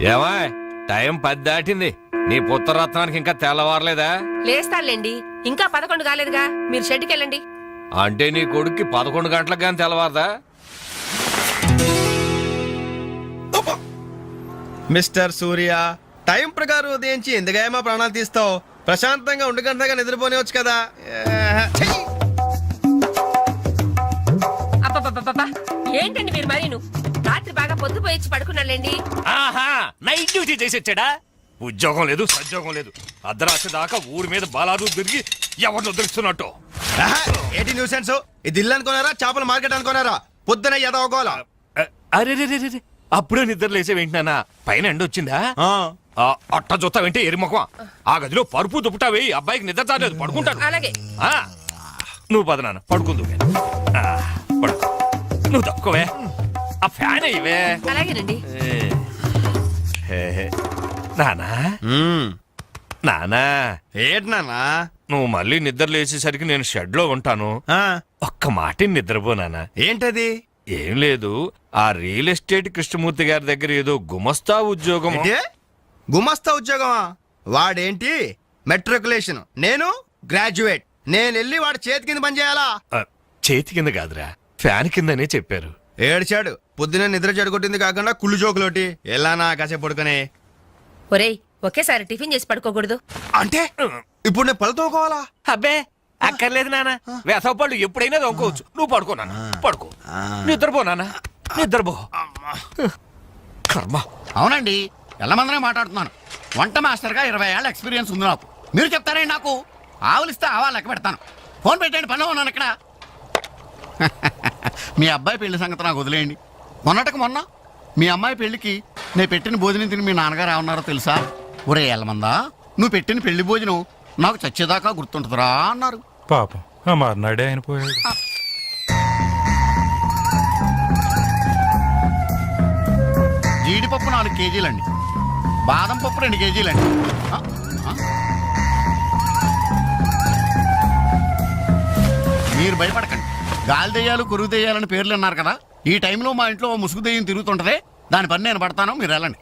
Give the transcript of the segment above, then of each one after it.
ఏమా టైం 10 దాటింది. నీ పుత్రరత్నానికి ఇంకా తెల్లవారలేదా? లేస్తానులేండి, ఇంకా 11 కాలేదుగా. మీరు షెడ్కి వెళ్ళండి. అంటే నీ కొడుక్కి 11 గంటలకు కానీ తెల్లవారదా? మిస్టర్ సూర్య, టైం ప్రకారం ఉదయించి ఎందుగా మా ప్రాణాలు తీస్తావు? ప్రశాంతంగా ఉండగంటగా నిద్రపోనివచ్చు కదా. అబ్బబ్బబ్బబ్బా, ఏంటండి మీరు మరీను? రాత్రి బాగా పొద్దుపోయి పడుకున్నాళ్ళండి. ఆహా, నైట్ డ్యూటీ చేసొచ్చాడా? ఉద్యోగం లేదు, సద్యోగం లేదు. అర్ధరాత్రి దాకా ఊరి మీద బలాదు తిరిగి ఎవరిని వదిలిస్తున్నట్టు. ఏంటి న్యూసెన్స్? ఇది ఇల్లు అనుకున్నారా, చేపల మార్కెట్ అనుకున్నారా? పొద్దున ఎదవగోలా. అరే అప్పుడే నిద్ర లేసేవేంటినా? పైన ఎండ వచ్చిందా? అట్ట చూస్తావేంటి ఎరిముఖం? ఆ గదిలో పరుపు దుప్పటావి. అబ్బాయికి నిద్ర చాలేదు, పడుకుంటాడు. అలాగే. నువ్వు పద నాన్న, పడుకుందు. పడుకో, నువ్వు తక్కువే. ఆ ఫ్యాన్ అయ్యవే. అలాగేనండి. నానా నానా, ఏంటి నాన్నా? నువ్వు మళ్ళీ నిద్ర లేచేసరికి నేను షెడ్ లో ఉంటాను. ఒక్క మాట నిద్రపోనానా. ఏంటది? ఏం లేదు, ఆ రియల్ ఎస్టేట్ కృష్ణమూర్తి గారి దగ్గర ఏదో గుమస్తా ఉద్యోగం. గుమస్తా ఉద్యోగమా? వాడేంటి మెట్రికులేషన్, నేను గ్రాడ్యుయేట్. నేను వెళ్ళి వాడి చేతి కింద పని చేయాలా? చేతి కింద కాదురా, ఫ్యాన్ కిందనే చెప్పారు. ఏడ్చాడు. పొద్దున నిద్ర చెడగొట్టింది కాకుండా కుళ్ళు జోకులోటి. ఎలానా కాసేపు పడుకునే. ఒరేయ్, ఒకేసారి టిఫిన్ చేసి పడుకోకూడదు. అంటే ఇప్పుడు నేను పళ్ళతోకోవాలా? అబ్బే అక్కర్లేదు నాన్న, వేసవ పళ్ళు ఎప్పుడైనా దొంగకోవచ్చు. నువ్వు పడుకో నాన్న, పడుకో. నిద్రపో నాన్న, నిద్రపో. కర్మ. అవునండి, ఎల్లమందనే మాట్లాడుతున్నాను. వంట మాస్టర్గా 20 ఏళ్ళ ఎక్స్పీరియన్స్ ఉంది నాకు. మీరు చెప్తారండి నాకు? ఆవులిస్తే ఆవా లెక్క పెడతాను. ఫోన్ పెట్టండి, పనిలో ఉన్నాను ఇక్కడ. మీ అబ్బాయి పెళ్లి సంగతి నాకు వదిలేయండి. మొన్నటికి మొన్న మీ అమ్మాయి పెళ్లికి నేను పెట్టిన భోజనం తిని మీ నాన్నగారు ఏమన్నారో తెలుసా? ఒరే ఎల్లమందా, నువ్వు పెట్టిన పెళ్లి భోజనం నాకు చచ్చేదాకా గుర్తుంటుందిరా అన్నారు. పాపం ఆ మర్నాడే ఆయన పోయాడు. జీడిపప్పు 4 కేజీలండి, బాదం పప్పు 2 కేజీలండి. మీరు భయపడకండి. గాలి దెయ్యాలు, కొరుగు దెయ్యాలని పేర్లు అన్నారు కదా. ఈ టైంలో మా ఇంట్లో ముసుగు దెయ్యం తిరుగుతుంటదే, దాని పని నేను పడతాను, మీరు వెళ్ళండి.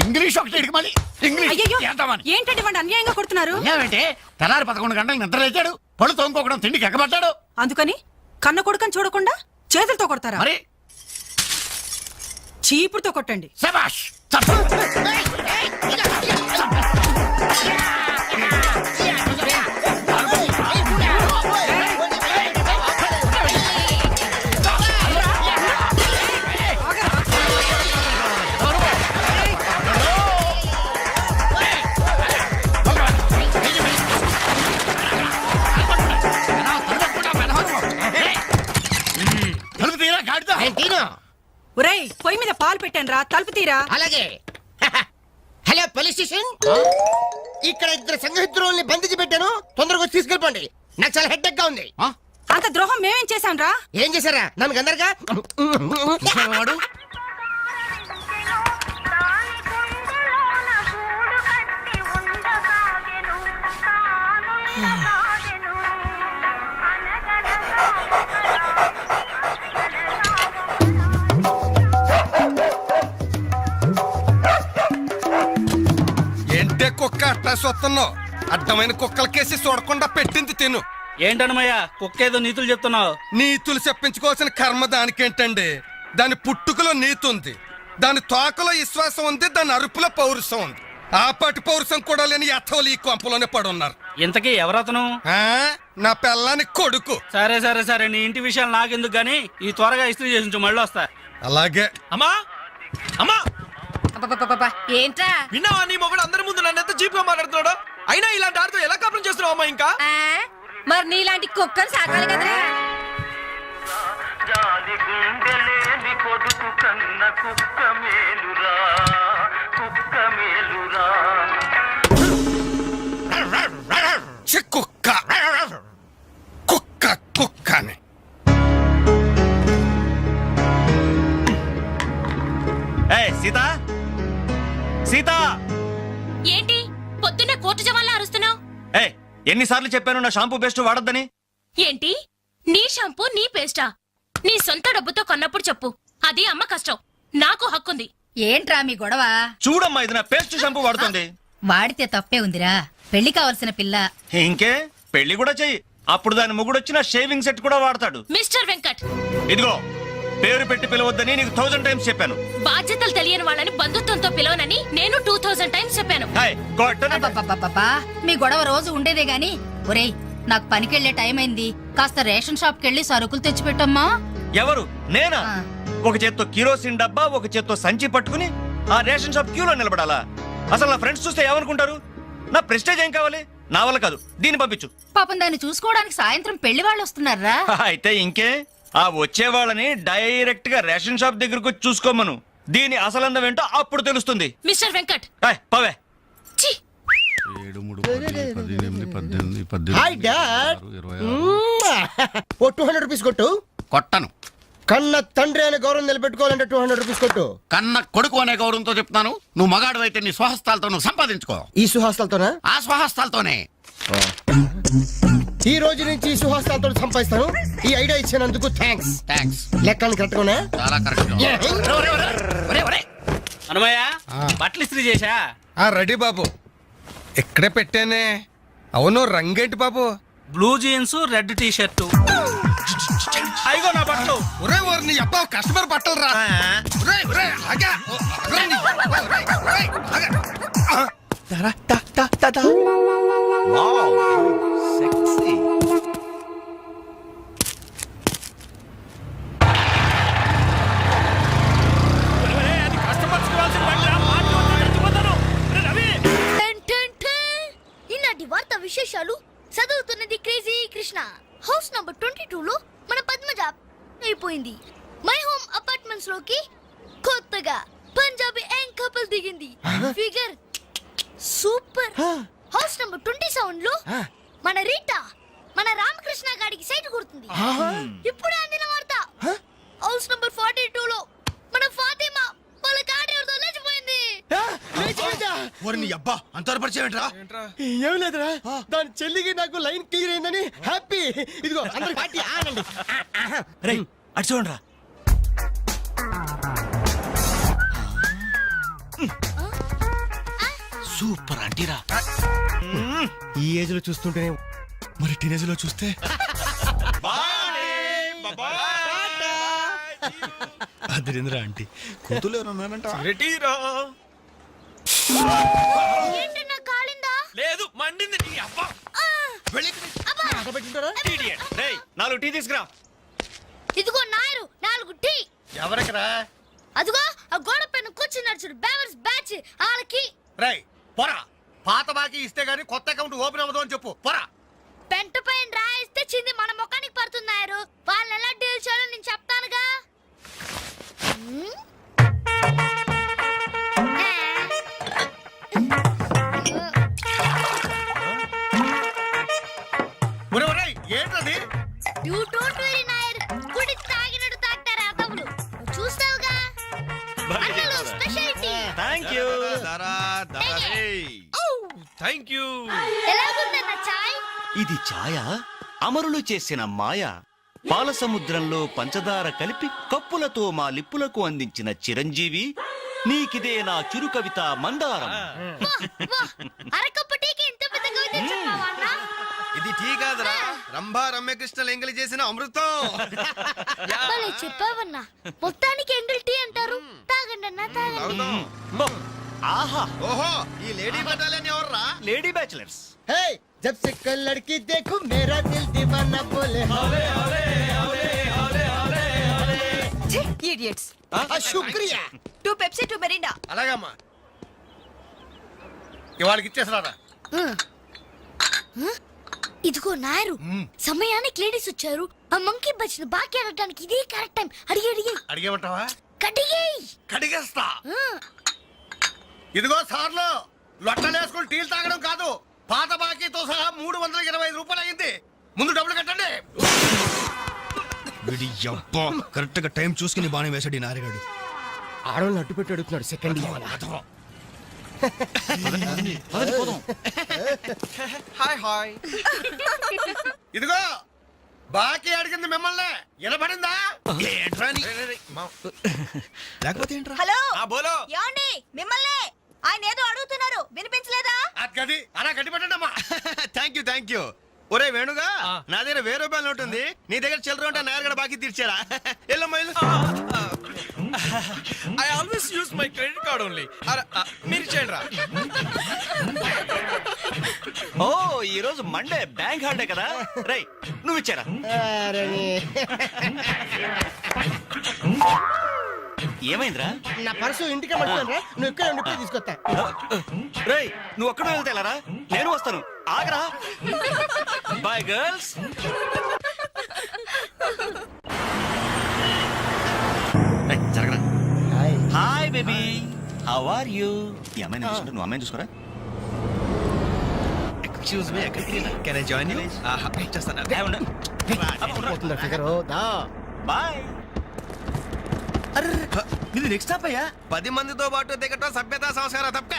ఇంగ్లీష్ ఒకటి మళ్ళీ ఏంటండి వాడు అన్యాయంగా కొడుతున్నారు? ఏమంటే తెల్లారి 11 గంటలకు నిద్ర లేచాడు, పళ్ళు తోముకోకడం, తిండికి ఎక్కబడ్డాడు. అందుకని కన్న కొడుకని చూడకుండా చేతులతో కొడతారా? మరి చీపుడుతో కొట్టండి. శభాష్. ఒరేయ్, పొయ్యి మీద పాలు పెట్టాను రా, తలుపు తీరా. అలాగే. హలో పోలీస్ స్టేషన్, ఇక్కడ 2 సంఘహితుల్ని బంధించి పెట్టాను, తొందరగా వచ్చి తీసుకెళ్ళిపోండి. నాకు చాలా హెడ్డెక్ గా ఉంది. అంత ద్రోహం మేమేం చేశాం రా? ఏం చేశారా? నన్ను అందరుగా వాడు ఏంటే కుక్క అట్లా సొత్తున్నావు? అడ్డమైన కుక్కలకేసి చూడకుండా పెట్టింది తిను. ఏంటన్నమయ్యా, కుక్కేదో నీతులు చెప్తున్నావు? నీతులు చెప్పించుకోవాల్సిన కర్మ దానికేంటండి? దాని పుట్టుకలో నీతి ఉంది, దాని తోకలో విశ్వాసం ఉంది, దాని అరుపులో పౌరుషం ఉంది. ఆపాటి పౌరుషం కూడా లేని యథోలు ఈ కొంపలోనే పడున్నారు. ఇంతకీ ఎవరతను? నా పెళ్ళానికి కొడుకు. సరే సరే సరే, నీ ఇంటి విషయాలు నాకెందుకు గానీ ఈ త్వరగా ఇస్త్రీ చేసి మళ్ళీ వస్తా. అలాగే. అమ్మా అమ్మా, ఏంట్రా? విన్నావా? నీ మొగుడు అందరి ముందు నన్ను ఎంత చీప్ గా మాట్లాడుతున్నాడు. అయినా ఇలాంటి ఆడుతూ ఎలా కాపురం చేస్తున్నావు అమ్మా? ఇంకా మరి నీలాంటి కుక్కలు సాకాలి కదరా. కుక్క కుక్క కుక్కని. సీత, సీత, ఏంటి ఏ ఎన్నిసార్లు చెప్పాను నా షాంపూ పేస్ట్ వాడొద్దని? ఏంటి నీ షాంపూ నీ పేస్టా? నీ సొంత డబ్బుతో కొన్నప్పుడు చెప్పు, అది అమ్మ కష్టం, నాకు హక్కుంది. ఏంట్రా మీ గొడవ? చూడమ్మా, ఇది నా పేస్ట్ షాంపూ వాడుతుంది. వాడితే తప్పే ఉందిరా, పెళ్లి కావలసిన పిల్ల. ఇంకే పెళ్లి కూడా చెయ్యి, అప్పుడు దాని మొగుడొచ్చిన షేవింగ్ సెట్ కూడా వాడతాడు. మిస్టర్ వెంకట్, ఇదిగో పేరు పెట్టి పిలవద్దని నీకు 1000 టైమ్స్ చెప్పాను. బాధ్యతలు తెలియని వాళ్ళని బంధుత్వంతో పిలవనని నేను 2000 టైమ్స్ చెప్పాను. హాయ్, కొట్టను. అబ్బబ్బబ్బబ్బా, మీ గొడవ రోజు ఉండేదే గాని. ఒరేయ్, నాకు పనికెళ్లే టైం అయింది, కాస్త రేషన్ షాప్ కెళ్ళి సరుకులు తెచ్చిపెట్టమ్మా. ఎవరు? నేనా? ఆ. ఒక చేత్తో కిరోసిన్ డబ్బా, ఒక చేత్తో సంచి పట్టుకుని ఆ రేషన్ షాప్ క్యూలో నిలబడాలా? అసలు నా ఫ్రెండ్స్ చూస్తే ఏమనుకుంటారు? నా ప్రెస్టేజ్ ఏం కావాలి? నా వల్ల కాదు, దీన్ని పంపించు. పాపం దాన్ని చూసుకోవడానికి సాయంత్రం పెళ్లి వాళ్ళు వస్తున్నారా? అయితే ఇంకే, ఆ వచ్చే వాళ్ళని డైరెక్ట్ గా రేషన్ షాప్ దగ్గరకు వచ్చి చూసుకోమను. దీని అసలందం ఏంటో అప్పుడు తెలుస్తుంది. మిస్టర్ వెంకట్, హాయ్, పవే. ఛీ! 7, 3, 10, 18, 18, హాయ్ డాడ్. 26. ఓ 200 రూపీస్ కొట్టు. కొట్టను. కన్న తండ్రి అనే గౌరవం నిలబెట్టుకోవాలంటే 200 రూపీస్ కొట్టు. కన్న కొడుకు అనే గౌరవంతో చెప్తాను, నువ్వు మగాడు నీ స్వహస్తాలతో నువ్వు సంపాదించుకో. ఈ సుహాస్తాలతోనా? ఆ స్వహస్తాలతోనే. ఈ రోజు నుంచి ఈ సుహాస్తాలతో సంపాదిస్తాను. ఈ ఐడియా ఇచ్చినందుకు థ్యాంక్స్. థ్యాంక్స్. లెక్కలు కరెక్ట్గానే? చాలా కరెక్ట్. అనుమయ్య బట్టలు ఇస్త్రీ చేశా? రెడీ బాబు, ఇక్కడే పెట్టానే. అవును, రంగేంటి బాబు? Blue jeans, red T shirt. అయిగో నా బట్టలు. ఒరే ఒరే, నీ అబ్బా కస్టమర్ బట్టలు రా. ఒరే ఒరే, ఆగా. ఒరే, నీ అబ్బా, ఒరే, ఒరే, ఆగా. దారా, దా, దా, దా, దా. ఈనాటి వార్త విశేషాలు చదువుతున్నది క్రేజీ కృష్ణ. హౌస్ నంబర్ 22 లో మన పద్మజ అయిపోయింది. మై హోమ్ అపార్ట్మెంట్స్ లోకి కొత్తగా పంజాబీ యంగ్ కపుల్ దిగింది. Figure super. హౌస్ నంబర్ 27 లో మన రీటా మన రామకృష్ణ గారికి సైట్ కొడుతుంది. ఇప్పుడే అందిన వార్త. హౌస్ నంబర్ 42 లో మన ఫాతిమా వాళ్ళ కాడేరుతో లేచిపోయింది. నీ అబ్బా అంత పరిచయం ఏంట్రా? ఏం లేదురా, దాని చెల్లికి నాకు లైన్ క్లియర్ అయిందని హ్యాపీ. ఇదిగో అందరికి పార్టీ ఆనండి. రేయ్, అటు చూడండిరా. సూపర్ అంటీరా. ఈ ఏజ్ లో చూస్తుంటేనే, మరి టీనేజ్ లో చూస్తే అదిరింద్రా ఆంటీ. కూతురు ఎవరన్నారంట? ఏంటన్నా కాలిందా? లేదు, మండింది నీ అబ్బా. Idiot. రేయ్, 4 టీ తీసుకురా. ఇదిగో నాయరు 4 టీ. ఎవరికరా? అదిగో ఆ గోడ పైన కూర్చున్నాడు చూడు, బేవర్స్ బ్యాచ్ వాళ్ళకి. రేయ్ పోరా, పాత బాకీ ఇస్తే గానీ కొత్త అకౌంట్ ఓపెన్ అవ్వదు అని చెప్పు. పోరా. పెంట పైన రాయిస్తే చింది మన ముఖానికి పడుతున్నారు. వాళ్ళు ఎలా డీల్ చేయాలో నేను చెప్తానుగా. ఏంటది? యు డోంట్ వరీ నాయర్, కుడి తాగినట్టు తాగుతారు అదవులు. చూస్తావుగా అన్నలు స్పెషాలిటీ. థాంక్యూ. Thank you. ఎలాగుందన్న చాయ్? ఇది ఛాయ, అమరులు చేసిన మాయ. పాల సముద్రంలో పంచదార కలిపి కప్పులతో మా లిప్పులకు అందించిన చిరంజీవి, నీకిదే నా చురు కవిత మందారం. అరకప్పు టీకి ఇంత పెద్ద కవిత చెప్పావా అన్న? ఇది టీ కాదురా, రంభా రమ్యకృష్ణ ఎంగిలి చేసిన అమృతం. భలే చెప్పావన్నా. మొత్తానికి ఎంగిల్ టీ అంటారు. తాగండి అన్న, తాగండి. ఆహా, ఓహో, ఈ లేడీ బటాలియన్ ఎవర్రా? Lady bachelors. హే, జబ్ సే కల్ లడ్కీ దేఖూ మేరా దిల్ దీవానా బోలే హోలే హోలే హోలే హోలే హోలే. ఇడియట్స్. శుక్రియా. 2 పెప్సీ 2 మెరిండా. అలాగమ్మా, ఇవాళకి ఇచ్చేసరారా. ఇదిగో నాయరు, సమయానికి లేడీస్ వచ్చారు. ఆ మంకీ బచ్చిన బాకీ అడగడానికి ఇదే కరెక్ట్ టైం. అడిగి అడిగి అడిగేమంటావా? కడిగేయ్. కడిగేస్తా. ఇదిగో సార్లు, లొట్టలేసుకుని టీలు తాగడం కాదు, పాత బాకీతో సహా 325 రూపాయలు అయింది. ముందు డబ్బులు కట్టండి. కరెక్ట్ గా టైం చూసుకుని బాగానే వేసాడు ఈ నారిగాడు. ఆడవాళ్ళని అడ్డు పెట్టి అడుగుతున్నాడు. Second hi hi. ఇదిగో బాకీ అడిగింది మిమ్మల్ని వినపడిందా? ఏంట్రా నీ- లేకపోతే ఏంట్రా? హలో బోలో ఏమండి మిమ్మల్ని ఆయన ఏదో అడుగుతున్నారు వినిపించలేదా? గది అలా గట్టి పెట్టండమ్మా. Thank you. ఒరే వేణుగా నా దగ్గర 1000 రూపాయలు ఉంటుంది, నీ దగ్గర చిల్లర ఉంటే నేరుగా బాకీ తీర్చారా? ఎల్లమ్మా వెళ్ళు. I always use my credit card only. మీరు చేయండి రా. ఓ ఈ రోజు మండే బ్యాంక్ హాలిడే కదా. రై నువ్వు ఇచ్చారా? ఏమైందిరా? నా పర్సు ఇంటికే పట్టుకోండి, నువ్వు ఇక్కడ ఉండి ఇప్పుడే తీసుకొస్తా. రేయ్ నువ్వు ఒక్కడే వెళ్తేలారా? నేను వస్తాను, ఆగరా. Bye girls. జరగరా. Hi baby, how are you? ఈ అమ్మాయిని చూసుకుంటే నువ్వు అమ్మాయిని చూసుకోరా. ఎక్స్క్యూజ్ మీ, ఎక్కడికి? Can I join you? చేస్తాను. పోతుందా ఫిగర్? బాయ్. ఇది నెక్స్ట్ స్టాప్ అయ్యా. 10 మందితో పాటు దిగటం సభ్యత సంస్కారం తప్ప.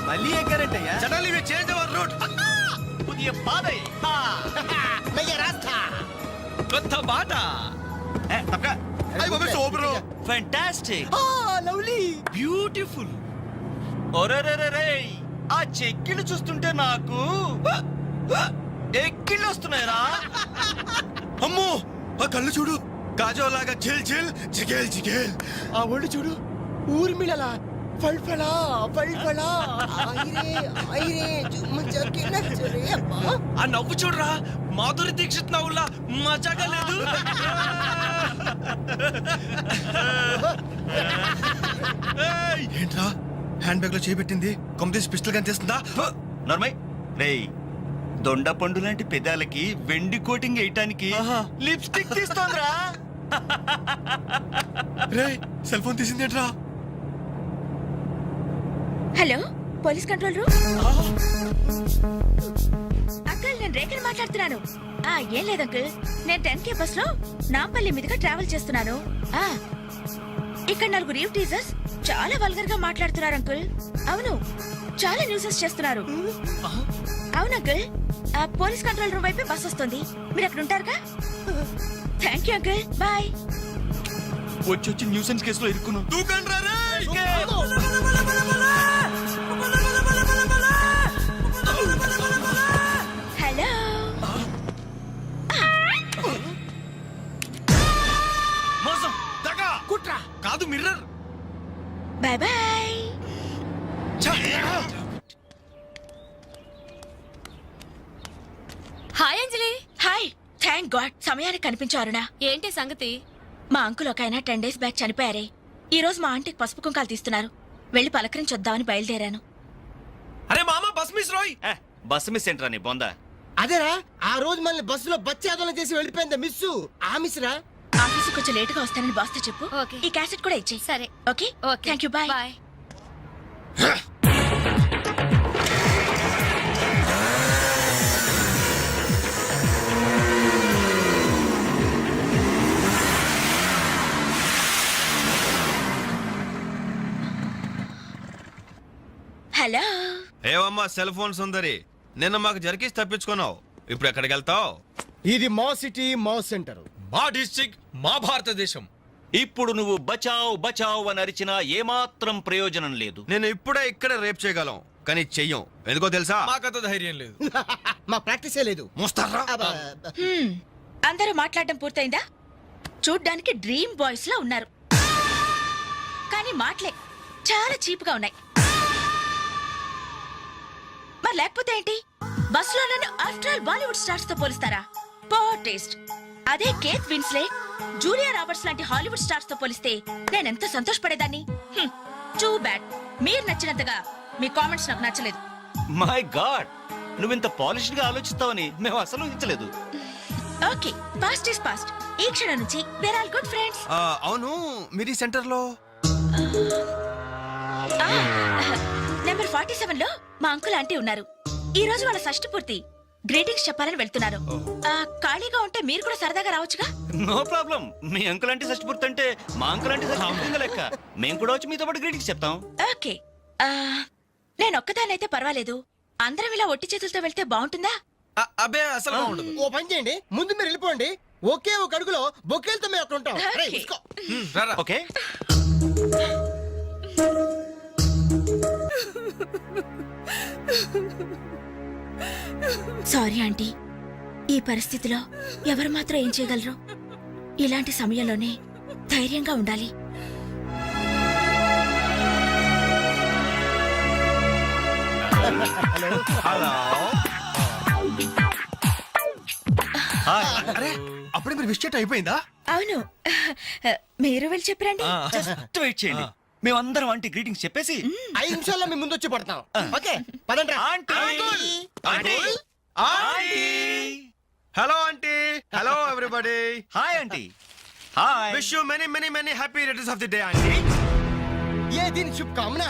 మళ్ళీ ఎక్కారంటే అయ్యా. Suddenly we change our route. Puthiya Paadhai. నయ్య రాస్తా. కొత్త బాట. అయ్ బాబే సూపర్. ఫ్యాంటాస్టిక్. లవ్లీ. బ్యూటిఫుల్. ఒరేరేరే, ఆ చెక్కిళ్ళు చూస్తుంటే నాకు ఎక్కిళ్ళు వస్తున్నాయిరా. అమ్మో ఆ కళ్ళు చూడు, కాజోలాగా జిల్ జిల్ జిగేల్ జిగేల్. ఆ ఒళ్ళు చూడు, ఊర్మిళలా ఫల్ఫలా ఫల్ఫలా. ఐరే ఐరే జుమ్మజకి నచ్చరే అమ్మా. ఆ నవ్వు చూడరా, మాధురి దీక్షిత్ నవ్వులా మజాగా లేదు. ఏంట్రా హ్యాండ్ బ్యాగ్ లో చేపెట్టింది? కొమ్మదేసి పిస్టల్ కనిపిస్తుందా? నర్మయ్ రేయ్, దొండ పండు లాంటి పెదాలకి వెండి కోటింగ్ వేయటానికి లిప్స్టిక్ తీస్తోందిరా. రే సెల్ ఫోన్ తీసింది ఏంట్రా? Hello police control room. Uncle నేను రేఖని మాట్లాడుతున్నాను. ఏం లేదు అంకుల్, నేను 10K బస్ లో నాంపల్లి మీదుగా ట్రావెల్ చేస్తున్నాను. ఇక్కడ 4 రీవ్ టీజర్స్ చాలా వల్గర్ గా మాట్లాడుతున్నారు అంకుల్. అవును, చాలా న్యూసెస్ చేస్తున్నారు. అవును అంకుల్, పోలీస్ కంట్రోల్ రూమ్ వైపే బస్ వస్తుంది, మీరు అక్కడ ఉంటారుగా. Thank you uncle, bye. వచ్చి న్యూసెన్స్ కేసులో ఇరుక్కున్నావు. దూకండ్రా రే. హలో మోసం, దగా కుట్రా కాదు mirror. Bye bye. Hi Anjali. Hi, thank God సమయానికి కనిపించారునా. ఏంటి సంగతి? మా అంకుల్ ఒక ఆయన 10 days బ్యాక్ చనిపోయారే. ఈ రోజు మా ఆంటీకి పసుపు కుంకాలు తీస్తున్నారు. వెళ్ళి పలకరించొద్దామని బయలుదేరాను. అరే మామ బస్ మిస్ రోయ్. బస్ మిస్ ఏంట్రా నీ బొందా? అదేరా ఆ రోజు మళ్ళీ బస్సులో బచ్చాదోళన చేసి వెళ్ళిపోయింది మిస్సు. ఆ మిస్ రా. ఆఫీస్ కొంచెం లేటుగా వస్తానని బాస్తో చెప్పు. ఈ క్యాసెట్ కూడా ఇచ్చేయి. సరే okay. Thank you, bye bye. Hello ఏవమ్మా సెల్ ఫోన్ సుందరి, నిన్న మాకు జరికేసి తప్పించుకున్నావు, ఇప్పుడు ఎక్కడికి వెళ్తావు? ఇది మా సిటీ మా సెంటర్. మా డిస్ట్రిక్ట్ మా భారతదేశం. ఇప్పుడు నువ్వు బచావ్ బచావ్ అని అరిచినా ఏమాత్రం ప్రయోజనం లేదు. నేను ఇప్పుడే ఇక్కడ రేప్ చేయగలం, కానీ చెయ్యం. ఎందుకో తెలుసా? మాకంత ధైర్యం లేదు. మా ప్రాక్టీసే లేదు. మోస్తారా? అందరూ మాట్లాడడం పూర్తయిందా? చూడ్డానికి డ్రీమ్ బాయ్స్ లా ఉన్నారు, కానీ మాటలే చాలా చీప్ గా ఉన్నాయి. మరి లేకపోతే ఏంటి? బస్సులో నన్ను ఆఫ్టర్ ఆల్ బాలీవుడ్ స్టార్స్ తో పోలిస్తారా? Poor taste. అదే కేత్ విన్స్లే, జూలియా రాబర్ట్స్ లాంటి హాలీవుడ్ స్టార్స్ తో పోలిస్తే నేనెంత సంతోషపడేదాన్ని. Too bad. మీరు నచ్చినంతగా మీ కామెంట్స్ నాకు నచ్చలేదు. మై గాడ్, నువ్వింత పాలిష్డ్ గా ఆలోచిస్తావని మేము అసలు ఊహించలేదు. Okay, past is past. ఈ క్షణం నుంచి వేర్ ఆల్ గుడ్ ఫ్రెండ్స్. అవును, మీరు ఈ సెంటర్ లో నెంబర్ 47 లో మా అంకుల్ ఆంటీ ఉన్నారు. ఈ రోజు వాళ్ళ షష్ఠి పూర్తి. గ్రీటింగ్స్ చెప్పాలని వెళ్తున్నారు. ఖాళీగా ఉంటే మీరు కూడా సరదాగా రావచ్చుగా. No problem. మీ అంకుల్ అంటే షష్టిపూర్తి అంటే మా అంకుల్ అంటే షష్టిపూర్తి లెక్క. మేము కూడా వచ్చి మీతో పాటు గ్రీటింగ్స్ చెప్తాం. ఓకే, నేను ఒక్కదానైతే పర్వాలేదు. అందరం ఇలా ఒట్టి చేతులతో వెళ్తే బాగుంటుందా? అబ్బే అసలు బాగుండదు. ఓ పని చేయండి, ముందు మీరు వెళ్ళిపోండి. ఒకే ఒక అడుగులో బొక్కేలతో మేము అక్కడ ఉంటాం. రేయ్, ఓకే. ఉస్కో. రారా. ఓకే, సారీ ఆంటీ, ఈ పరిస్థితిలో ఎవరు మాత్రం ఏం చేయగలరు? ఇలాంటి సమయంలోనే ధైర్యంగా ఉండాలి. అరే అప్పుడే మీరు విష్ చేయటం అయిపోయిందా? అవును, మీరు వెళ్ళి చెప్పరండి. జస్ట్ వెయిట్ చేయండి. మేమందరం ఆంటీ గ్రీటింగ్స్ చెప్పేసి 5 నిమిషాల్లో మీ ముందు వచ్చి పడతాం. ఓకే, పదండి. Aunty aunty aunty hello aunty. Hello everybody. Hi aunty. Hi. Wish you many many many happy returns of the day aunty. ఏ దీని శుభకామన.